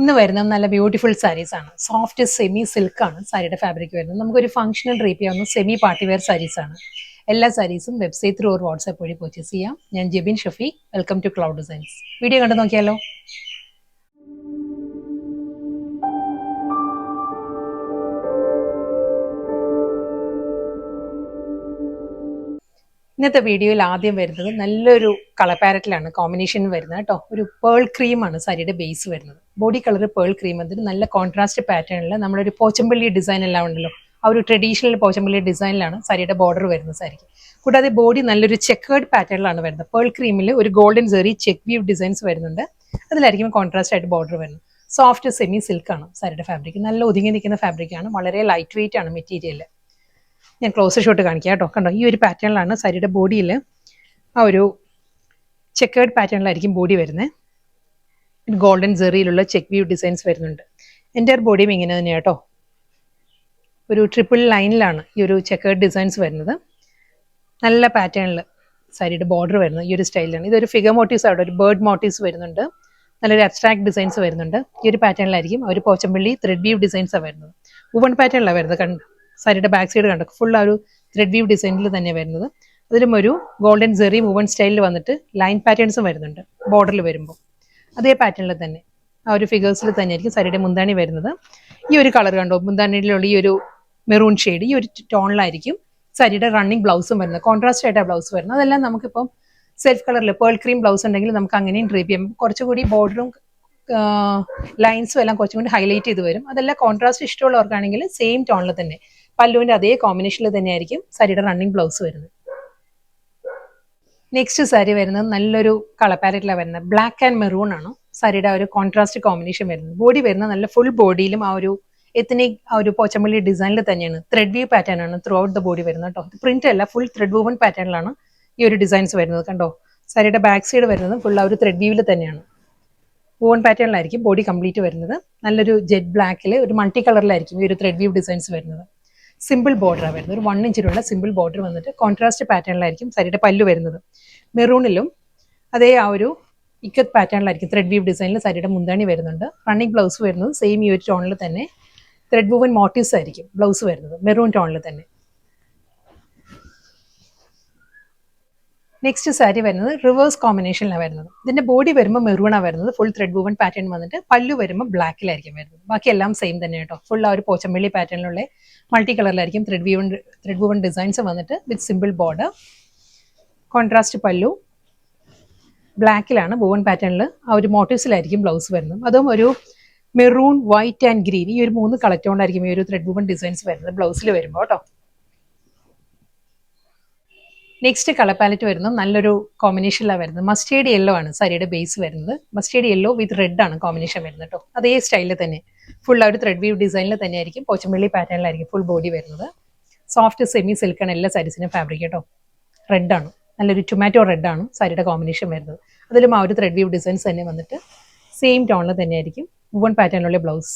ഇന്ന് വരുന്നത് നല്ല ബ്യൂട്ടിഫുൾ സാരീസ് ആണ്. സോഫ്റ്റ് സെമി സിൽക്ക് ആണ് സാരിയുടെ ഫാബ്രിക് വരുന്നത്. നമുക്കൊരു ഫംഗ്ഷണൽ ഡ്രീപ്പ് ചെയ്യാവുന്ന സെമി പാർട്ടി വെയർ സാരീസ് ആണ്. എല്ലാ സാരീസും വെബ്സൈറ്റ് ത്രൂ ഒരു വാട്സ്ആപ്പ് വഴി പർച്ചേസ് ചെയ്യാം. ഞാൻ Jebin Shafi. Welcome to Cloud Designs. Video കണ്ടു നോക്കിയാലോ. ഇന്നത്തെ വീഡിയോയിൽ ആദ്യം വരുന്നത് നല്ലൊരു കളർ പാരറ്റിലാണ് കോമ്പിനേഷൻ വരുന്നത് കേട്ടോ. ഒരു പേൾ ക്രീമാണ് സാരിയുടെ ബേസ് വരുന്നത്. ബോഡി കളർ പേൾ ക്രീം എന്നിട്ട് നല്ല കോൺട്രാസ്റ്റ് പാറ്റേണിൽ നമ്മളൊരു പോച്ചമ്പള്ളി ഡിസൈൻ എല്ലാം ഉണ്ടല്ലോ, ആ ഒരു ട്രഡീഷണൽ പോച്ചമ്പള്ളി ഡിസൈനിലാണ് സാരിയുടെ ബോർഡർ വരുന്നത് സാരിക്ക്. കൂടാതെ ബോഡി നല്ലൊരു ചെക്കേർഡ് പാറ്റേണിലാണ് വരുന്നത്. പേൾ ക്രീമിൽ ഒരു ഗോൾഡൻ സെറി ചെക്ക് വ്യൂ ഡിസൈൻസ് വരുന്നുണ്ട്. അതിലായിരിക്കും കോൺട്രാസ്റ്റ് ആയിട്ട് ബോർഡർ വരുന്നത്. സോഫ്റ്റ് സെമി സിൽക്കാണ് സാരിയുടെ ഫാബ്രിക്. നല്ല ഒതുങ്ങി നിൽക്കുന്ന ഫാബ്രിക്കാണ്. വളരെ ലൈറ്റ് വെയിറ്റ് ആണ് മെറ്റീരിയൽ. ഞാൻ ക്ലോസ് ഷോട്ട് കാണിക്കാം കേട്ടോ. കണ്ടോ, ഈ ഒരു പാറ്റേണിലാണ് സാരിയുടെ ബോഡിയിൽ ആ ഒരു ചെക്കേർഡ് പാറ്റേണിലായിരിക്കും ബോഡി വരുന്നത്. ഗോൾഡൻ സെറിയിലുള്ള ചെക്ക് വ്യൂ ഡിസൈൻസ് വരുന്നുണ്ട്. എൻ്റെ ബോഡിയും ഇങ്ങനെ തന്നെയാണ് കേട്ടോ. ഒരു ട്രിപ്പിൾ ലൈനിലാണ് ഈ ഒരു ചെക്കേർഡ് ഡിസൈൻസ് വരുന്നത്. നല്ല പാറ്റേണിൽ സാരിയുടെ ബോർഡർ വരുന്നത് ഈ ഒരു സ്റ്റൈലിലാണ്. ഇതൊരു ഫിഗർ മോട്ടീവ്സ് അവിടെ ഒരു ബേർഡ് മോട്ടീവ്സ് വരുന്നുണ്ട്. നല്ലൊരു അബ്സ്ട്രാക്ട് ഡിസൈൻസ് വരുന്നുണ്ട്. ഈ ഒരു പാറ്റേണിലായിരിക്കും ഒരു പോച്ചമ്പള്ളി ത്രെഡ് വ്യൂ ഡിസൈൻസാണ് വരുന്നത്. വുവൺ പാറ്റേണിലാണ് വരുന്നത്. കണ്ടു, സാരിയുടെ ബാക്ക് സൈഡ് കണ്ടു, ഫുൾ ആ ഒരു ത്രെഡ് വ്യൂ ഡിസൈനിൽ തന്നെ വരുന്നത്. അതിലും ഒരു ഗോൾഡൻ സെറി വുവൺ സ്റ്റൈലിൽ വന്നിട്ട് ലൈൻ പാറ്റേൺസും വരുന്നുണ്ട് ബോർഡറിൽ വരുമ്പോൾ. അതേ പാറ്റേണിൽ തന്നെ ആ ഒരു ഫിഗേഴ്സിൽ തന്നെ ആയിരിക്കും സാരിയുടെ മുന്താണി വരുന്നത്. ഈ ഒരു കളർ കണ്ടോ, മുന്താണിയിലുള്ള ഈ ഒരു മെറൂൺ ഷെയ്ഡ്, ഈ ഒരു ടോണിലായിരിക്കും സാരിയുടെ റണ്ണിങ് ബ്ലൗസും വരുന്നത്. കോൺട്രാസ്റ്റ് ആയിട്ടാണ് ബ്ലൗസ് വരുന്നത്. അതെല്ലാം നമുക്കിപ്പം സെൽഫ് കളറിൽ പേൾ ക്രീം ബ്ലൗസ് ഉണ്ടെങ്കിൽ നമുക്ക് അങ്ങനെയും ഡ്രേപ്പ് ചെയ്യാം. കുറച്ചുകൂടി ബോർഡറും ലൈൻസും എല്ലാം കുറച്ചും കൂടി ഹൈലൈറ്റ് ചെയ്ത് വരും. അതെല്ലാം കോൺട്രാസ്റ്റ് ഇഷ്ടമുള്ളവർക്കാണെങ്കിൽ സെയിം ടോണിൽ തന്നെ പല്ലുവിന്റെ അതേ കോമ്പിനേഷനിൽ തന്നെയായിരിക്കും സാരിയുടെ റണ്ണിങ് ബ്ലൗസ് വരുന്നത്. നെക്സ്റ്റ് സാരി വരുന്നത് നല്ലൊരു കളർ പാലറ്റിലാണ് വരുന്നത്. ബ്ലാക്ക് ആൻഡ് മെറൂൺ ആണ് സാരിയുടെ ആ ഒരു കോൺട്രാസ്റ്റ് കോമ്പിനേഷൻ വരുന്നത്. ബോഡി വരുന്നത് നല്ല ഫുൾ ബോഡിയിലും ആ ഒരു എത്നിക് ആ ഒരു പോച്ചമ്പള്ളി ഡിസൈനിൽ തന്നെയാണ്. ത്രെഡ് വ്യൂ പാറ്റേൺ ആണ് ത്രൂ ഔട്ട് ദ ബോഡി വരുന്നത് കേട്ടോ. പ്രിന്റ് അല്ല, ഫുൾ ത്രെഡ് വൂവൺ പാറ്റേണിലാണ് ഈ ഒരു ഡിസൈൻസ് വരുന്നത്. കണ്ടോ, സാരിയുടെ ബാക്ക് സൈഡ് വരുന്നത് ഫുൾ ആ ഒരു ത്രെഡ് വ്യൂവിൽ തന്നെയാണ്. വൂവൺ പാറ്റേണിലായിരിക്കും ബോഡി കംപ്ലീറ്റ് വരുന്നത്. നല്ലൊരു ജെറ്റ് ബ്ലാക്കിൽ ഒരു മൾട്ടി കളറിലായിരിക്കും ഈ ഒരു ത്രെഡ് വ്യൂ ഡിസൈൻസ് വരുന്നത്. സിമ്പിൾ ബോർഡറാണ് വരുന്നത്. ഒരു 1 ഇഞ്ചിലുള്ള സിമ്പിൾ ബോർഡർ വന്നിട്ട് കോൺട്രാസ്റ്റ് പാറ്റേണിലായിരിക്കും സാരിയുടെ പല്ലു വരുന്നത്. മെറൂണിലും അതേ ആ ഒരു ഇക്കത്ത് പാറ്റേണിലായിരിക്കും ത്രെഡ് വ്യൂ ഡിസൈനിൽ സാരിയുടെ മുന്താണി വരുന്നുണ്ട്. റണ്ണിങ് ബ്ലൗസ് വരുന്നത് സെയിം ഈ ഒരു ടോണിൽ തന്നെ ത്രെഡ് വൂവൻ മോട്ടീവ്സ് ആയിരിക്കും ബ്ലൗസ് വരുന്നത്, മെറൂൺ ടോണിൽ തന്നെ. നെക്സ്റ്റ് സാരി വരുന്നത് റിവേഴ്സ് കോമ്പിനേഷനിലാണ് വരുന്നത്. ഇതിന്റെ ബോഡി വരുമ്പോൾ മെറൂണാണ് വരുന്നത്. ഫുൾ ത്രെഡ് വൂവൻ പാറ്റേൺ വന്നിട്ട് പല്ലു വരുമ്പോൾ ബ്ലാക്കിലായിരിക്കും വരുന്നത്. ബാക്കി എല്ലാം സെയിം തന്നെ കേട്ടോ. ഫുൾ ആ ഒരു പോച്ചമ്പള്ളി പാറ്റേണിലുള്ള മൾട്ടി കളറിലായിരിക്കും ത്രെഡ് വൂവൻ ഡിസൈൻസ് വന്നിട്ട് വിത്ത് സിമ്പിൾ ബോർഡർ. കോൺട്രാസ്റ്റ് പല്ലു, ബ്ലാക്കിലാണ് വൂവൻ പാറ്റേണിൽ ആ ഒരു മോട്ടീവ്സിലായിരിക്കും ബ്ലൗസ് വരുന്നത്. അതും ഒരു മെറൂൺ, വൈറ്റ് ആൻഡ് ഗ്രീൻ, ഈ ഒരു 3 കളക്ട് കൊണ്ടായിരിക്കും ഈ ഒരു ത്രെഡ് വൂവൻ ഡിസൈൻസ് വരുന്നത് ബ്ലൗസിൽ വരുമ്പോൾ കേട്ടോ. നെക്സ്റ്റ് കളർ പാലറ്റ് വരുന്നത് നല്ലൊരു കോമ്പിനേഷനിലാണ് വരുന്നത്. മസ്റ്റേർഡ് യെല്ലോ ആണ് സാരിയുടെ ബേസ് വരുന്നത്. മസ്റ്റേർഡ് യെല്ലോ വിത്ത് റെഡ് ആണ് കോമ്പിനേഷൻ വരുന്നത് കേട്ടോ. അതേ സ്റ്റൈലിൽ തന്നെ ഫുൾ ആ ഒരു ത്രെഡ് വ്യൂ ഡിസൈനിൽ തന്നെ ആയിരിക്കും പോച്ചമ്പള്ളി പാറ്റേണിലായിരിക്കും ഫുൾ ബോഡി വരുന്നത്. സോഫ്റ്റ് സെമി സിൽക്കാണ് എല്ലാ സാരീസിനും ഫാബ്രിക് കേട്ടോ. റെഡ് ആണ്, നല്ലൊരു ടൊമാറ്റോ റെഡ് ആണ് സാരിയുടെ കോമ്പിനേഷൻ വരുന്നത്. അതിലും ആ ഒരു ത്രെഡ് വ്യൂ ഡിസൈൻസ് തന്നെ വന്നിട്ട് സെയിം ടോണിൽ തന്നെ ആയിരിക്കും വുവൺ പാറ്റേണിലുള്ള ബ്ലൗസ്.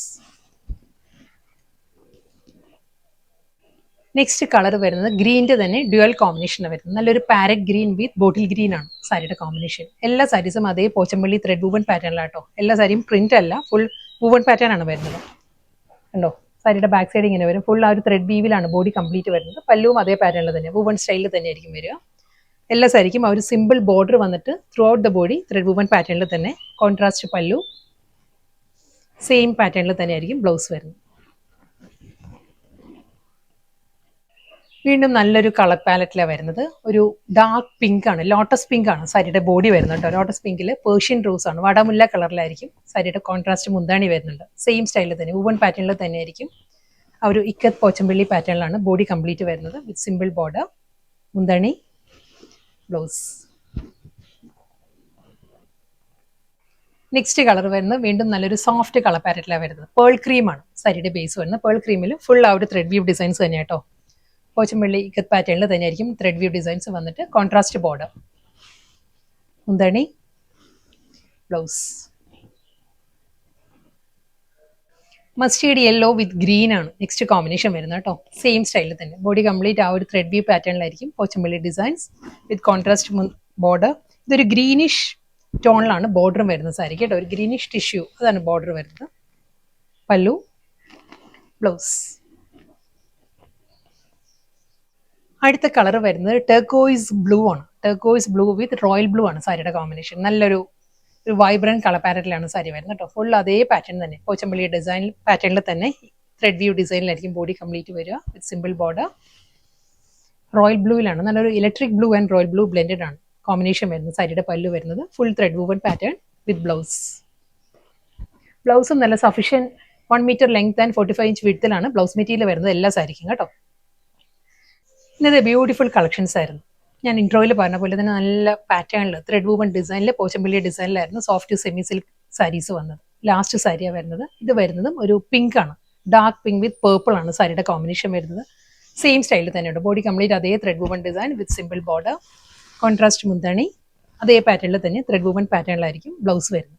നെക്സ്റ്റ് കളർ വരുന്നത് ഗ്രീനിന്റെ തന്നെ ഡ്യുവൽ കോമ്പിനേഷനാണ് വരുന്നത്. നല്ലൊരു പാരറ്റ് ഗ്രീൻ വിത്ത് ബോട്ടിൽ ഗ്രീൻ ആണ് സാരിയുടെ കോമ്പിനേഷൻ. എല്ലാ സാരീസും അതേ പോച്ചമ്പള്ളി ത്രെഡ് വൂവൺ പാറ്റേണിലാട്ടോ. എല്ലാ സാരിയും പ്രിന്റ് അല്ല, ഫുൾ വൂവൺ പാറ്റേൺ ആണ് വരുന്നത്. കണ്ടോ, സാരിയുടെ ബാക്ക് സൈഡ് ഇങ്ങനെ വരും. ഫുൾ ആ ഒരു ത്രെഡ് വീവിലാണ് ബോഡി കംപ്ലീറ്റ് വരുന്നത്. പല്ലുവും അതേ പാറ്റേണിൽ തന്നെ വൂവൺ സ്റ്റൈലിൽ തന്നെ ആയിരിക്കും വരിക. എല്ലാ സാരിക്കും ആ ഒരു സിമ്പിൾ ബോർഡർ വന്നിട്ട് through out the body thread woven പാറ്റേണിൽ തന്നെ. കോൺട്രാസ്റ്റ് പല്ലു, സെയിം പാറ്റേണിൽ തന്നെ ആയിരിക്കും ബ്ലൗസ് വരുന്നത്. വീണ്ടും നല്ലൊരു കളർ പാലറ്റിലാണ് വരുന്നത്. ഒരു ഡാർക്ക് പിങ്ക് ആണ്, ലോട്ടസ് പിങ്ക് ആണ് സാരിയുടെ ബോഡി വരുന്നുണ്ട്. ലോട്ടസ് പിങ്കിൽ പേർഷ്യൻ റോസ് ആണ്, വടമുല്ല കളറിലായിരിക്കും സാരിയുടെ കോൺട്രാസ്റ്റ് മുന്താണി വരുന്നുണ്ട്. സെയിം സ്റ്റൈലിൽ തന്നെ വൂവൺ പാറ്റേണിൽ തന്നെ ആയിരിക്കും ആ ഒരു ഇക്കത്ത് പോച്ചമ്പള്ളി പാറ്റേണിലാണ് ബോഡി കംപ്ലീറ്റ് വരുന്നത് വിത്ത് സിമ്പിൾ ബോർഡർ, മുന്താണി, ബ്ലൗസ്. നെക്സ്റ്റ് കളർ വരുന്നത് വീണ്ടും നല്ലൊരു സോഫ്റ്റ് കളർ പാലറ്റിലാണ് വരുന്നത്. പേൾ ക്രീം ആണ് സാരിയുടെ ബേസ് വരുന്നത്. പേൾ ക്രീമിൽ ഫുൾ ആ ഒരു ത്രെഡ് വ്യൂ ഡിസൈൻസ് തന്നെ കേട്ടോ. പോച്ചമ്പള്ളി ഇക്കത്ത് പാറ്റേണിൽ തന്നെ ആയിരിക്കും ത്രെഡ് വ്യൂ ഡിസൈൻസ് വന്നിട്ട് കോൺട്രാസ്റ്റ് ബോർഡർ, മുന്താണി, blouse. Mustard yellow with green ആണ് നെക്സ്റ്റ് കോമ്പിനേഷൻ വരുന്നത് കേട്ടോ. സെയിം സ്റ്റൈലിൽ തന്നെ ബോഡി കംപ്ലീറ്റ് ആ ഒരു ത്രെഡ് വ്യൂ പാറ്റേണിലായിരിക്കും Pochampally designs with contrast border. ഇതൊരു ഗ്രീനിഷ് ടോണിലാണ് ബോർഡറും വരുന്നത് സാരി കേട്ടോ. ഒരു ഗ്രീനിഷ് ടിഷ്യൂ അതാണ് ബോർഡർ വരുന്നത്. പല്ലു, ബ്ലൗസ്. അടുത്ത കളർ വരുന്നത് ടെർക്കോയിസ് ബ്ലൂ ആണ്. ടെർക്കോയിസ് ബ്ലൂ വിത്ത് റോയൽ ബ്ലൂ ആണ് സാരിയുടെ കോമ്പിനേഷൻ. നല്ലൊരു വൈബ്രന്റ് കളർ പാറ്റേണിലാണ് സാരി വരുന്നത് കേട്ടോ. ഫുൾ അതേ പാറ്റേൺ തന്നെ, പോച്ചമ്പള്ളി ഡിസൈൻ പാറ്റേണിൽ തന്നെ ത്രെഡ് വ്യൂ ഡിസൈനിലായിരിക്കും ബോഡി കംപ്ലീറ്റ് വരിക വിത്ത് സിമ്പിൾ ബോർഡർ. റോയൽ ബ്ലൂവിലാണ്, നല്ലൊരു electric blue and royal blue blended ആണ് കോമ്പിനേഷൻ വരുന്നത്. സാരിയുടെ പല്ലു വരുന്നത് full thread woven pattern with blouse. ബ്ലൗസും നല്ല sufficient 1 meter length and 45 inch വിഡ്ത്തിലാണ് ബ്ലൗസ് മെറ്റീരിയൽ വരുന്നത് എല്ലാ സാരിക്കും കേട്ടോ. ഇന്നത്തെ ബ്യൂട്ടിഫുൾ കളക്ഷൻസ് ആയിരുന്നു. ഞാൻ ഇൻട്രോയിൽ പറഞ്ഞ പോലെ തന്നെ നല്ല പാറ്റേണിൽ ത്രെഡ് വൂവൻ ഡിസൈനിൽ പോച്ചമ്പള്ളി ഡിസൈനിലായിരുന്നു സോഫ്റ്റ് സെമി സിൽക്ക് സാരീസ് വന്നത്. ലാസ്റ്റ് സാരിയാണ് വരുന്നത്. ഇത് വരുന്നതും ഒരു പിങ്ക് ആണ്, ഡാർക്ക് പിങ്ക് വിത്ത് പേർപ്പിൾ ആണ് സാരിയുടെ കോമ്പിനേഷൻ വരുന്നത്. സെയിം സ്റ്റൈലിൽ തന്നെയുണ്ട്, ബോഡി കംപ്ലീറ്റ് അതേ ത്രെഡ് വൂവൻ ഡിസൈൻ വിത്ത് സിമ്പിൾ ബോർഡർ, കോൺട്രാസ്റ്റ് മുന്താണി, അതേ പാറ്റേണിൽ തന്നെ ത്രെഡ് വൂവൻ പാറ്റേണിലായിരിക്കും ബ്ലൗസ് വരുന്നത്.